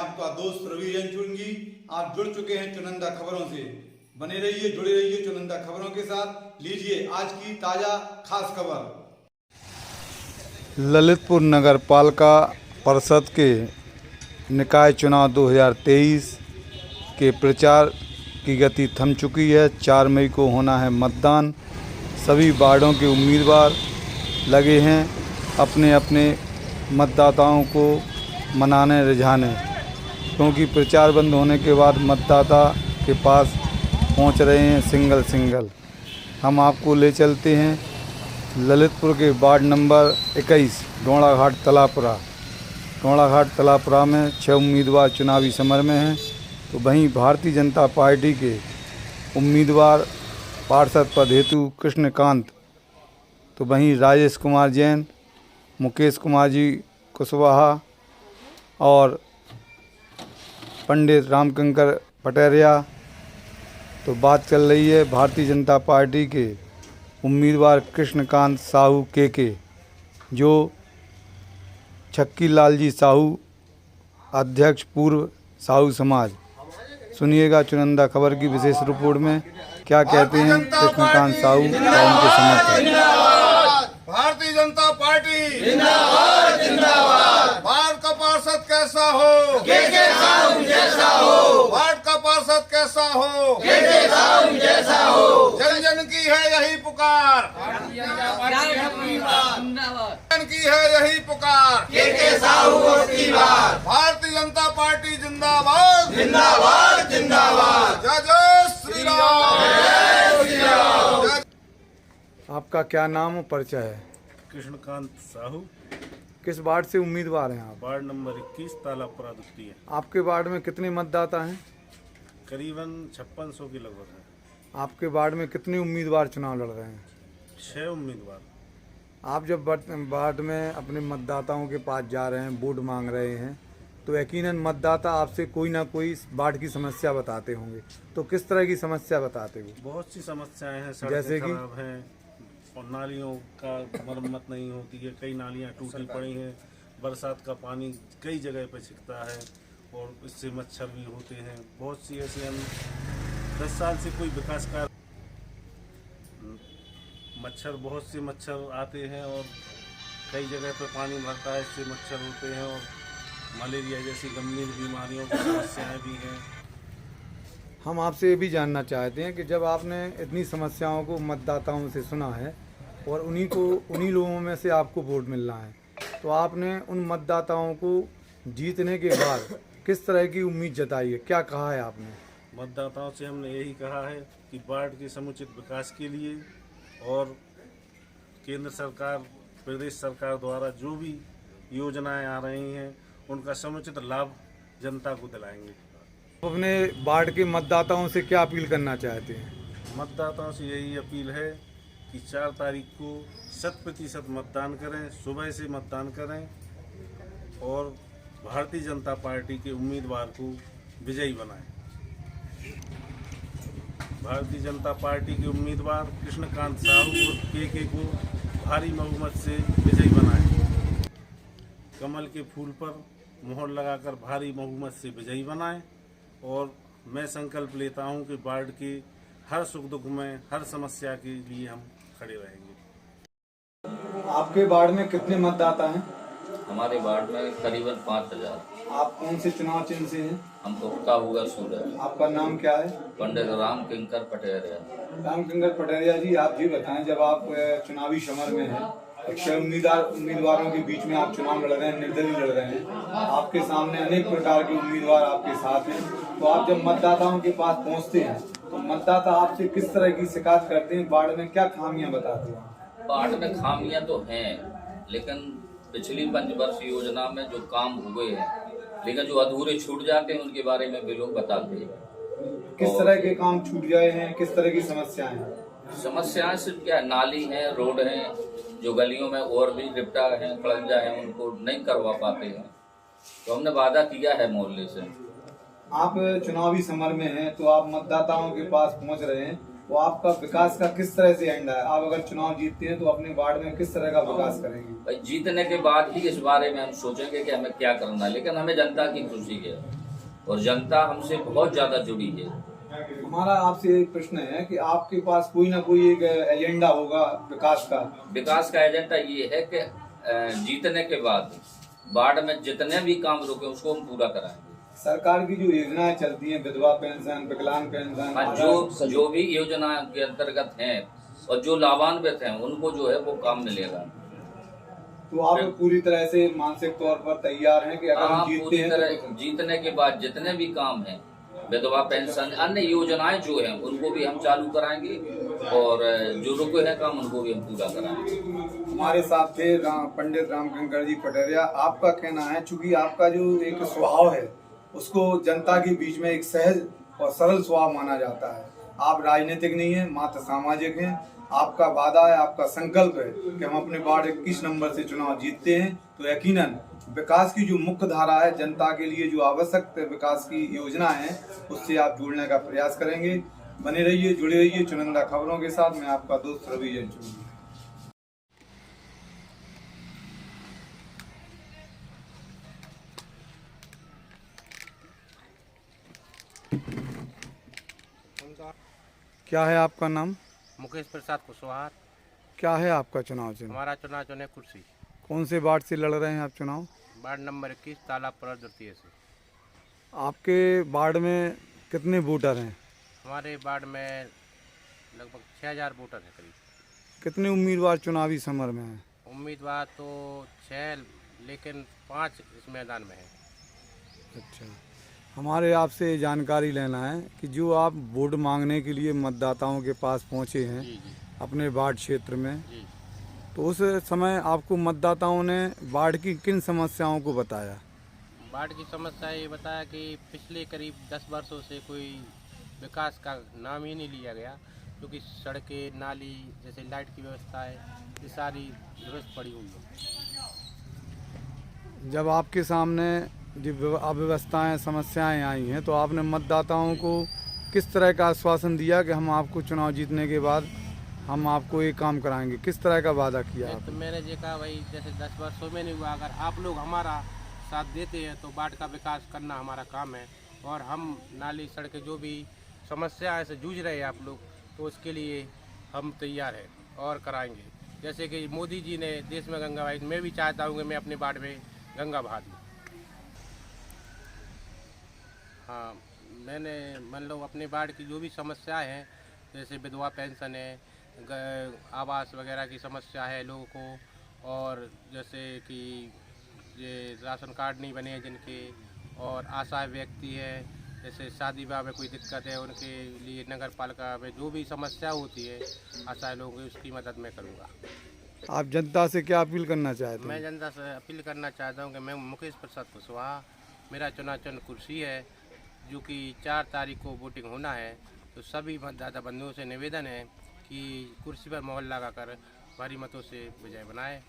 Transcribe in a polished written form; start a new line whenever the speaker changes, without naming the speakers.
आपका दोस्त रवि रंचुंगी। आप जुड़ चुके हैं चुनिंदा खबरों से। बने रहिए, जुड़े रहिए चुनिंदा खबरों के साथ। लीजिए आज की ताजा खास खबर। ललितपुर नगर पालिका परिषद के निकाय चुनाव 2023 के प्रचार की गति थम चुकी है। 4 मई को होना है मतदान। सभी वार्डों के उम्मीदवार लगे हैं अपने अपने मतदाताओं को मनाने रिझाने, क्योंकि प्रचार बंद होने के बाद मतदाता के पास पहुंच रहे हैं सिंगल। हम आपको ले चलते हैं ललितपुर के वार्ड नंबर 21 डोंड़ाघाट तलापुरा में 6 उम्मीदवार चुनावी समर में हैं। तो वहीं भारतीय जनता पार्टी के उम्मीदवार पार्षद पद हेतु कृष्णकांत, तो वहीं राजेश कुमार जैन, मुकेश कुमार जी कुशवाहा और पंडित रामकंकर पटेरिया। तो बात चल रही है भारतीय जनता पार्टी के उम्मीदवार कृष्णकांत साहू के जो छक्की लाल जी साहू, अध्यक्ष पूर्व साहू समाज। सुनिएगा चुनिंदा खबर की विशेष रिपोर्ट में क्या कहते हैं कृष्णकांत साहू और उनके समर्थक।
भारतीय जनता पार्टी जिंदाबाद जिंदाबाद। वार्ड का पार्षद कैसा हो, के साहू जैसा हो। वार्ड का पार्षद कैसा हो, के साहू जैसा हो। जन जन की है यही पुकार, जन की है यही पुकार, के साहू की बात। भारतीय जनता पार्टी जिंदाबाद जिंदाबाद जिंदाबाद। जय जय श्री राम, जय श्री राम।
आपका क्या नाम और परिचय है?
कृष्णकांत साहू।
किस वार्ड से उम्मीदवार हैं आप?
वार्ड नंबर 21 तालापुरा द्वितीय।
आपके वार्ड में कितने मतदाता हैं?
करीबन 5600 के लगभग है।
आपके वार्ड में कितने उम्मीदवार चुनाव लड़ रहे हैं?
6 उम्मीदवार।
आप जब वार्ड में अपने मतदाताओं के पास जा रहे हैं, वोट मांग रहे हैं, तो यकीनन मतदाता आपसे कोई ना कोई वार्ड की समस्या बताते होंगे। तो किस तरह की समस्या बताते हो?
बहुत सी समस्याएं हैं,
जैसे
सड़कें
कि?
खराब हैं और नालियों का मरम्मत नहीं होती है। कई नालियां टूटी पड़ी हैं। बरसात का पानी कई जगह पर छिकता है और इससे मच्छर भी होते हैं। बहुत सी ऐसी 10 साल से कोई विकास कार्य, बहुत से मच्छर आते हैं और कई जगह पर पानी भरता है, इससे मच्छर होते हैं और मलेरिया जैसी गंभीर बीमारियों की समस्याएं भी हैं।
हम आपसे ये भी जानना चाहते हैं कि जब आपने इतनी समस्याओं को मतदाताओं से सुना है और उन्हीं लोगों में से आपको वोट मिलना है, तो आपने उन मतदाताओं को जीतने के बाद किस तरह की उम्मीद जताई है? क्या कहा है आपने?
मतदाताओं से हमने यही कहा है कि वार्ड के समुचित विकास के लिए और केंद्र सरकार, प्रदेश सरकार द्वारा जो भी योजनाएं आ रही हैं उनका समुचित लाभ जनता को दिलाएंगे।
अपने वार्ड के मतदाताओं से क्या अपील करना चाहते हैं?
मतदाताओं से यही अपील है कि 4 तारीख को 100% मतदान करें, सुबह से मतदान करें और भारतीय जनता पार्टी के उम्मीदवार को विजयी बनाएं। भारतीय जनता पार्टी के उम्मीदवार कृष्णकांत साहू और के को भारी बहुमत से विजयी बनाएं। कमल के फूल पर मोहर लगाकर भारी बहुमत से विजयी बनाएं और मैं संकल्प लेता हूं कि वार्ड के हर सुख दुख में, हर समस्या के लिए हम खड़े रहेंगे।
आपके वार्ड में कितने मतदाता हैं?
हमारे वार्ड में करीबन 5000।
आप कौन से चुनाव चिन्ह से हैं?
हम उगता हुआ सूरज।
आपका नाम क्या है?
पंडित रामकिंकर पटेरिया।
रामकिंकर पटेरिया जी, आप ये बताएं, जब आप चुनावी समर में हैं, 6 उम्मीदवारों के बीच में आप चुनाव लड़ रहे हैं, निर्दलीय लड़ रहे हैं, आपके सामने अनेक प्रकार के उम्मीदवार आपके साथ हैं, तो आप जब मतदाताओं के पास पहुंचते हैं तो मतदाता आपसे किस तरह की शिकायत करते हैं? वार्ड में क्या खामियां बताते हैं?
वार्ड में खामियां तो हैं, लेकिन पिछली 5 वर्ष योजना में जो काम हुए हैं, लेकिन जो अधूरे छूट जाते हैं उनके बारे में भी लोग बताते हैं।
किस तरह के काम छूट गए हैं? किस तरह की समस्याएं हैं?
समस्याएं सिर्फ क्या, नाली है, रोड है, जो गलियों में और भी रिपटा है, खड़ंजा है, उनको नहीं करवा पाते हैं। तो हमने वादा किया है मोहल्ले से।
आप चुनावी समर में हैं तो आप मतदाताओं के पास पहुंच रहे हैं, तो आपका विकास का किस तरह से एंड है? आप अगर चुनाव जीतते हैं तो अपने वार्ड में किस तरह का विकास करेंगे?
भाई जीतने के बाद ही इस बारे में हम सोचेंगे कि हमें क्या करना है, लेकिन हमें जनता की खुशी है। और जनता हमसे बहुत ज़्यादा जुड़ी है।
हमारा आपसे एक प्रश्न है कि आपके पास कोई ना कोई एक एजेंडा होगा विकास का।
विकास का एजेंडा ये है कि जीतने के बाद वार्ड में जितने भी काम रुके उसको हम पूरा कराएंगे।
सरकार की जो योजनाएं चलती हैं, विधवा पेंशन, विकलांग पेंशन,
जो भी योजना के अंतर्गत हैं और जो लाभान्वित हैं उनको जो है वो काम मिलेगा।
तो आप पूरी तरह से मानसिक तौर पर तैयार हैं कि अगर हम जीतते
पूरी
हैं
तरह
तो
जीतने के बाद जितने भी काम हैं, विधवा पेंशन, अन्य योजनाएं जो हैं उनको भी हम चालू कराएंगे और जो रुके हैं काम उनको भी हम पूरा कराएंगे।
हमारे साथ थे पंडित रामशंकर जी पटेरिया। आपका कहना है, चूंकि आपका जो एक स्वभाव है उसको जनता के बीच में एक सहज और सरल स्वभाव माना जाता है। आप राजनीतिक नहीं है, मात्र सामाजिक हैं। आपका वादा है, आपका संकल्प है कि हम अपने वार्ड 21 नंबर से चुनाव जीतते हैं तो यकीनन विकास की जो मुख्य धारा है, जनता के लिए जो आवश्यक विकास की योजना है उससे आप जुड़ने का प्रयास करेंगे। बने रहिए, जुड़े रहिए चुनिंदा खबरों के साथ। मैं आपका दोस्त रवि जैन। क्या है आपका नाम?
मुकेश प्रसाद कुशवाहा।
क्या है आपका चुनाव चिन्ह?
हमारा चुनाव चुने कुर्सी।
कौन से वार्ड से लड़ रहे हैं आप चुनाव?
वार्ड नंबर 21 तालाबपुरा द्वितीय से।
आपके वार्ड में कितने वोटर हैं?
हमारे वार्ड में लगभग 6000 वोटर हैं करीब।
कितने उम्मीदवार चुनावी समर में हैं?
उम्मीदवार तो 6 लेकिन 5 इस मैदान में हैं।
अच्छा, हमारे आपसे जानकारी लेना है कि जो आप वोट मांगने के लिए मतदाताओं के पास पहुंचे हैं
जी जी
अपने वार्ड क्षेत्र में,
जी।
तो उस समय आपको मतदाताओं ने वार्ड की किन समस्याओं को बताया?
वार्ड की समस्या ये बताया कि पिछले करीब 10 वर्षों से कोई विकास का नाम ही नहीं लिया गया, क्योंकि सड़कें, नाली, जैसे लाइट की व्यवस्था है, ये सारी दुरुस्त पड़ी हुई है।
जब आपके सामने जो अव्यवस्थाएं, समस्याएं आई हैं तो आपने मतदाताओं को किस तरह का आश्वासन दिया कि हम आपको चुनाव जीतने के बाद हम आपको ये काम कराएंगे? किस तरह का वादा किया
तो मैंने ये कहा भाई जैसे 10 वर्षों में नहीं हुआ, अगर आप लोग हमारा साथ देते हैं तो वार्ड का विकास करना हमारा काम है, और हम नाली, सड़कें, जो भी समस्या से जूझ रहे हैं आप लोग, तो उसके लिए हम तैयार हैं और कराएंगे। जैसे कि मोदी जी ने देश में गंगा बहाई, मैं भी चाहता हूँ कि मैं अपने वार्ड में गंगा बहा दूँ। हाँ, मैंने मान लो अपने वार्ड की जो भी समस्याएं हैं, जैसे विधवा पेंशन है, आवास वगैरह की समस्या है लोगों को, और जैसे कि ये राशन कार्ड नहीं बने हैं जिनके, और असहाय व्यक्ति है, जैसे शादी विवाह में कोई दिक्कत है उनके लिए नगर पालिका में जो भी समस्या होती है असहाय लोगों की, उसकी मदद मैं करूँगा।
आप जनता से क्या अपील करना चाहते
मैं
हैं?
जनता से अपील करना चाहता हूँ कि मैं मुकेश प्रसाद कुशवाहा, मेरा चुनाव चिन्ह कुर्सी है, जो कि 4 तारीख को वोटिंग होना है। तो सभी मतदाता बंधुओं से निवेदन है कि कुर्सी पर मोहर लगाकर भारी मतों से विजय बनाए।